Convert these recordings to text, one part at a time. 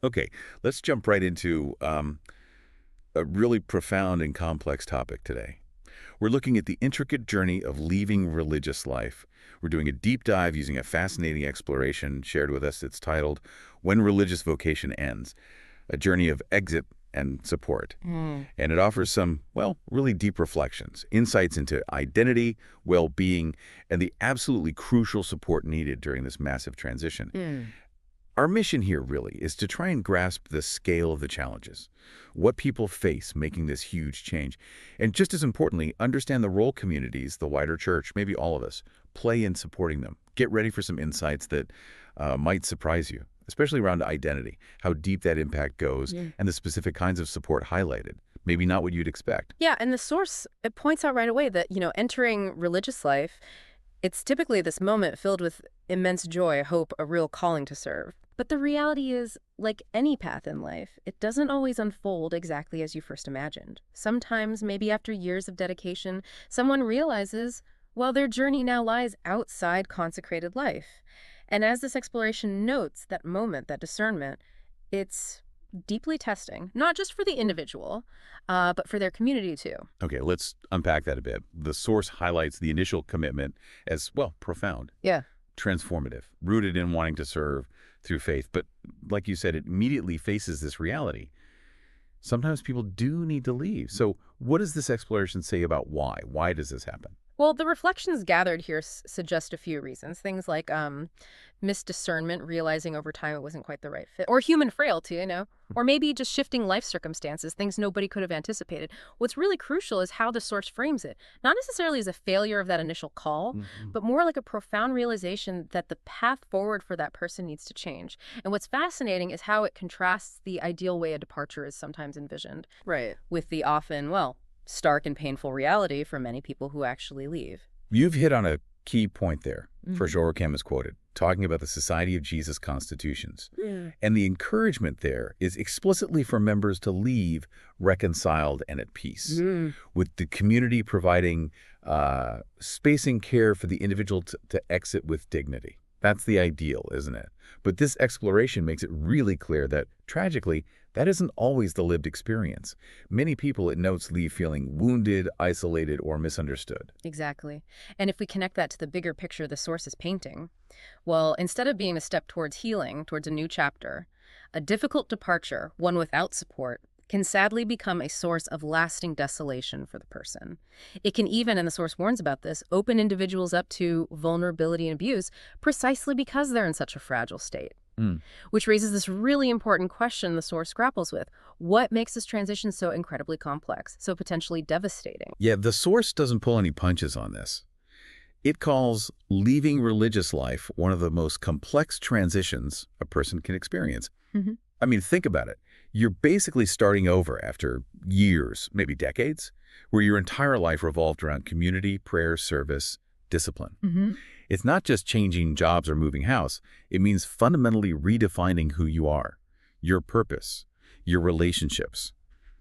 Okay, let's jump right into a really profound and complex topic today. We're looking at the intricate journey of leaving religious life. We're doing a deep dive using a fascinating exploration shared with us. It's titled When Religious Vocation Ends, a journey of exit and support. Mm. And it offers some, well, really deep reflections, insights into identity, well-being, and the absolutely crucial support needed during this massive transition. Mm. Our mission here really is to try and grasp the scale of the challenges, what people face making this huge change, and just as importantly, understand the role communities, the wider church, maybe all of us, play in supporting them. Get ready for some insights that might surprise you, especially around identity, how deep that impact goes, Mm. and the specific kinds of support highlighted. Maybe not what you'd expect. Yeah, and the source, it points out right away that, entering religious life, it's typically this moment filled with immense joy, hope, a real calling to serve. But the reality is, like any path in life, it doesn't always unfold exactly as you first imagined. Sometimes, maybe after years of dedication, someone realizes, well, their journey now lies outside consecrated life. And as this exploration notes that moment, that discernment, it's deeply testing, not just for the individual, but for their community too. Okay, let's unpack that a bit. The source highlights the initial commitment as, well, profound, Yeah. transformative, rooted in wanting to serve through faith. But like you said, it immediately faces this reality. Sometimes people do need to leave. So what does this exploration say about why? Why does this happen? Well, the reflections gathered here suggest a few reasons. Things like misdiscernment, realizing over time it wasn't quite the right fit, or human frailty, or maybe just shifting life circumstances, things nobody could have anticipated. What's really crucial is how the source frames it, not necessarily as a failure of that initial call, Mhm. but more like a profound realization that the path forward for that person needs to change. And what's fascinating is how it contrasts the ideal way a departure is sometimes envisioned Right. with the often, well, stark and painful reality for many people who actually leave. You've hit on a key point there. For Mhm. Joachim is quoted, talking about the Society of Jesus constitutions. Yeah. And the encouragement there is explicitly for members to leave reconciled and at peace, Mm. with the community providing space and care for the individual to exit with dignity. That's the ideal, isn't it? But this exploration makes it really clear that, tragically, that isn't always the lived experience. Many people, it notes, leave feeling wounded, isolated, or misunderstood. Exactly. And if we connect that to the bigger picture the source is painting, well, instead of being a step towards healing, towards a new chapter, a difficult departure, one without support, can sadly become a source of lasting desolation for the person. It can even, and the source warns about this, open individuals up to vulnerability and abuse precisely because they're in such a fragile state. Mm. Which raises this really important question the source grapples with. What makes this transition so incredibly complex, so potentially devastating? Yeah, the source doesn't pull any punches on this. It calls leaving religious life one of the most complex transitions a person can experience. Mhm. I mean, think about it. You're basically starting over after years, maybe decades, where your entire life revolved around community, prayer, service, discipline. Mhm. It's not just changing jobs or moving house. It means fundamentally redefining who you are, your purpose, your relationships.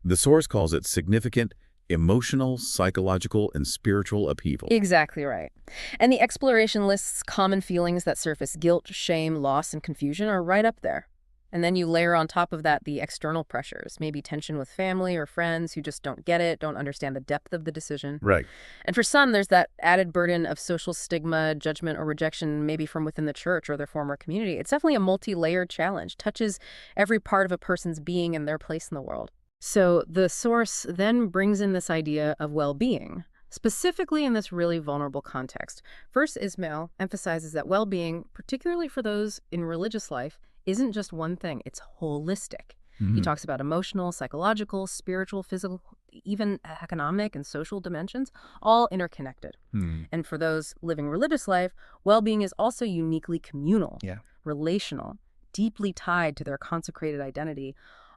The source calls it significant emotional, psychological, and spiritual upheaval. Exactly right. And the exploration lists common feelings that surface: guilt, shame, loss, and confusion are right up there. And then you layer on top of that the external pressures, maybe tension with family or friends who just don't get it, don't understand the depth of the decision. Right. And for some, there's that added burden of social stigma, judgment, or rejection, maybe from within the church or their former community. It's definitely a multi-layered challenge, touches every part of a person's being and their place in the world. So the source then brings in this idea of well-being, specifically in this really vulnerable context. First, Ismail emphasizes that well-being, particularly for those in religious life, isn't just one thing, it's holistic. He Mhm. talks about emotional, psychological, spiritual, physical, even economic and social dimensions, all interconnected. Hmm. And for those living religious life, well-being is also uniquely communal, Yeah. relational, deeply tied to their consecrated identity,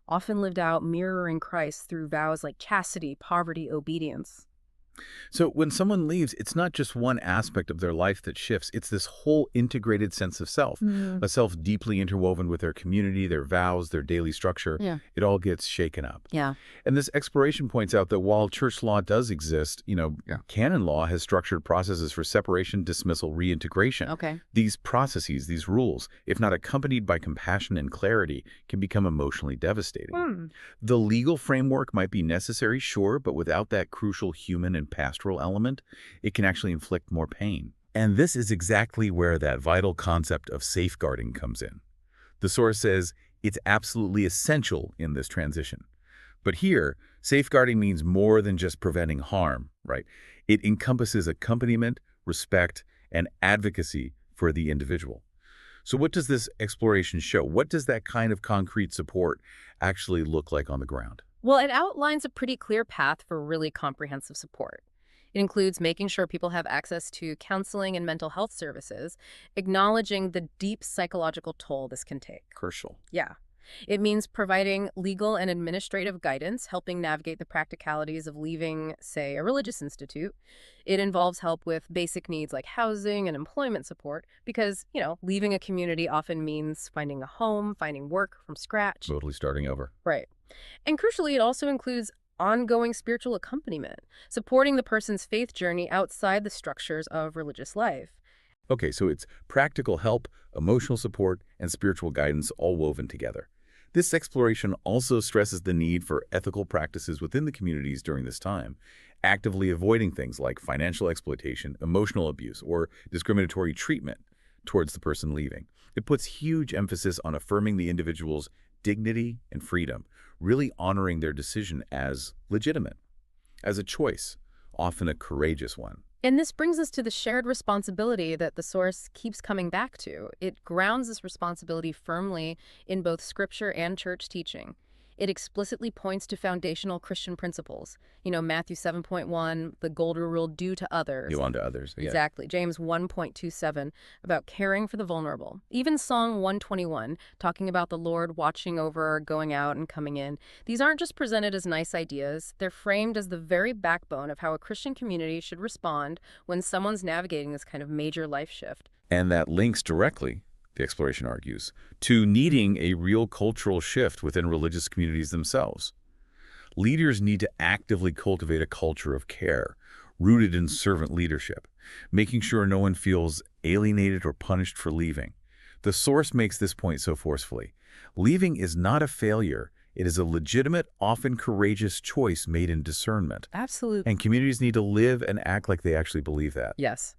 often lived out mirroring Christ through vows like chastity, poverty, obedience. So when someone leaves, it's not just one aspect of their life that shifts. It's this whole integrated sense of self, Mm, a self deeply interwoven with their community, their vows, their daily structure. yeah. It all gets shaken up. Yeah. And this exploration points out that while church law does exist, Yeah. canon law has structured processes for separation, dismissal, reintegration. Okay. These processes, these rules, if not accompanied by compassion and clarity, can become emotionally devastating. Hmm. The legal framework might be necessary, sure, but without that crucial human and pastoral element, it can actually inflict more pain. And this is exactly where that vital concept of safeguarding comes in. The source says it's absolutely essential in this transition. But here, safeguarding means more than just preventing harm, right? It encompasses accompaniment, respect, and advocacy for the individual. So what does this exploration show? What does that kind of concrete support actually look like on the ground? Well, it outlines a pretty clear path for really comprehensive support. It includes making sure people have access to counseling and mental health services, acknowledging the deep psychological toll this can take. Crucial. Yeah. It means providing legal and administrative guidance, helping navigate the practicalities of leaving, say, a religious institute. It involves help with basic needs like housing and employment support because, leaving a community often means finding a home, finding work from scratch. Totally starting over. Right. And crucially, it also includes ongoing spiritual accompaniment, supporting the person's faith journey outside the structures of religious life. Okay, so it's practical help, emotional support, and spiritual guidance all woven together. This exploration also stresses the need for ethical practices within the communities during this time, actively avoiding things like financial exploitation, emotional abuse, or discriminatory treatment towards the person leaving. It puts huge emphasis on affirming the individual's dignity and freedom, really honoring their decision as legitimate, as a choice, often a courageous one. And this brings us to the shared responsibility that the source keeps coming back to. It grounds this responsibility firmly in both scripture and church teaching. It explicitly points to foundational Christian principles. Matthew 7.1, the golden rule, do to others. You on to others. Yeah. Exactly. James 1.27, about caring for the vulnerable. Even Psalm 121, talking about the Lord watching over going out and coming in. These aren't just presented as nice ideas. They're framed as the very backbone of how a Christian community should respond when someone's navigating this kind of major life shift. And that links directly, the exploration argues, to needing a real cultural shift within religious communities themselves. Leaders need to actively cultivate a culture of care, rooted in servant leadership, making sure no one feels alienated or punished for leaving. The source makes this point so forcefully. Leaving is not a failure. It is a legitimate, often courageous choice made in discernment. Absolutely. And communities need to live and act like they actually believe that. Yes.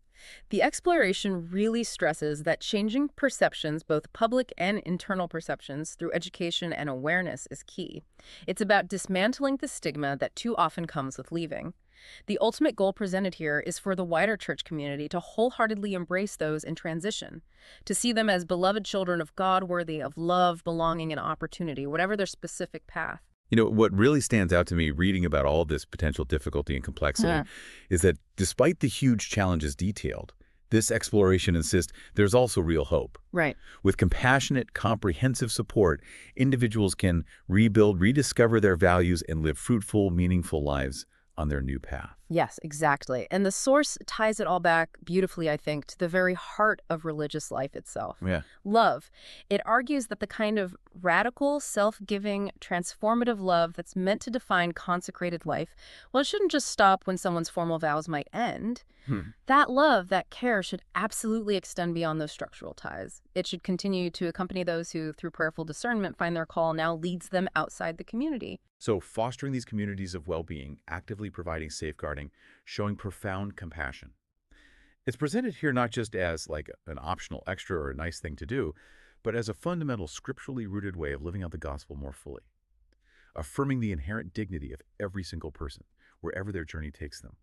The exploration really stresses that changing perceptions, both public and internal perceptions, through education and awareness is key. It's about dismantling the stigma that too often comes with leaving. The ultimate goal presented here is for the wider church community to wholeheartedly embrace those in transition, to see them as beloved children of God, worthy of love, belonging, and opportunity, whatever their specific path. What really stands out to me reading about all this potential difficulty and complexity is that despite the huge challenges detailed, this exploration insists there's also real hope. Right. With compassionate, comprehensive support, individuals can rebuild, rediscover their values, and live fruitful, meaningful lives on their new path. Yes, exactly. And the source ties it all back beautifully, I think, to the very heart of religious life itself. Yeah. Love. It argues that the kind of radical, self-giving, transformative love that's meant to define consecrated life, well, it shouldn't just stop when someone's formal vows might end. That love, that care should absolutely extend beyond those structural ties. It should continue to accompany those who, through prayerful discernment, find their call now leads them outside the community. So fostering these communities of well-being, actively providing safeguarding, showing profound compassion. It's presented here not just as like an optional extra or a nice thing to do, but as a fundamental scripturally rooted way of living out the gospel more fully, affirming the inherent dignity of every single person, wherever their journey takes them.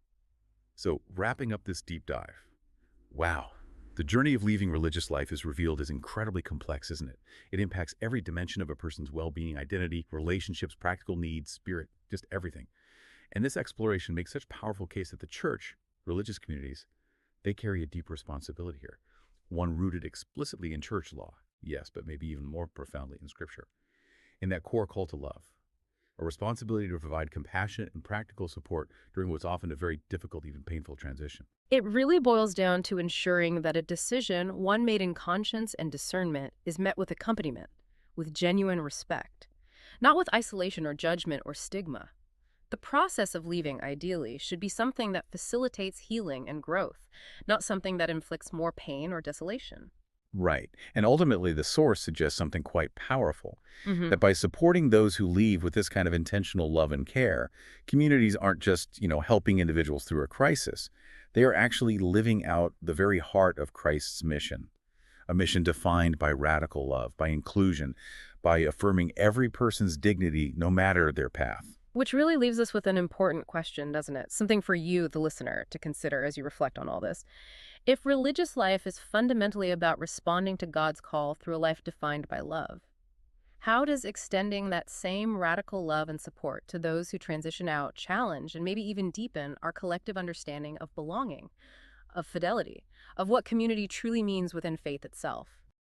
So wrapping up this deep dive, wow, the journey of leaving religious life is revealed as incredibly complex, isn't it? It impacts every dimension of a person's well-being, identity, relationships, practical needs, spirit, just everything. And this exploration makes such a powerful case that the church, religious communities, they carry a deep responsibility here, one rooted explicitly in church law, yes, but maybe even more profoundly in Scripture, in that core call to love, a responsibility to provide compassionate and practical support during what's often a very difficult, even painful transition. It really boils down to ensuring that a decision, one made in conscience and discernment, is met with accompaniment, with genuine respect, not with isolation or judgment or stigma. The process of leaving, ideally, should be something that facilitates healing and growth, not something that inflicts more pain or desolation. Right. And ultimately, the source suggests something quite powerful, Hmm. that by supporting those who leave with this kind of intentional love and care, communities aren't just, helping individuals through a crisis. They are actually living out the very heart of Christ's mission, a mission defined by radical love, by inclusion, by affirming every person's dignity no matter their path. Which really leaves us with an important question, doesn't it? Something for you, the listener, to consider as you reflect on all this. If religious life is fundamentally about responding to God's call through a life defined by love, how does extending that same radical love and support to those who transition out challenge and maybe even deepen our collective understanding of belonging, of fidelity, of what community truly means within faith itself?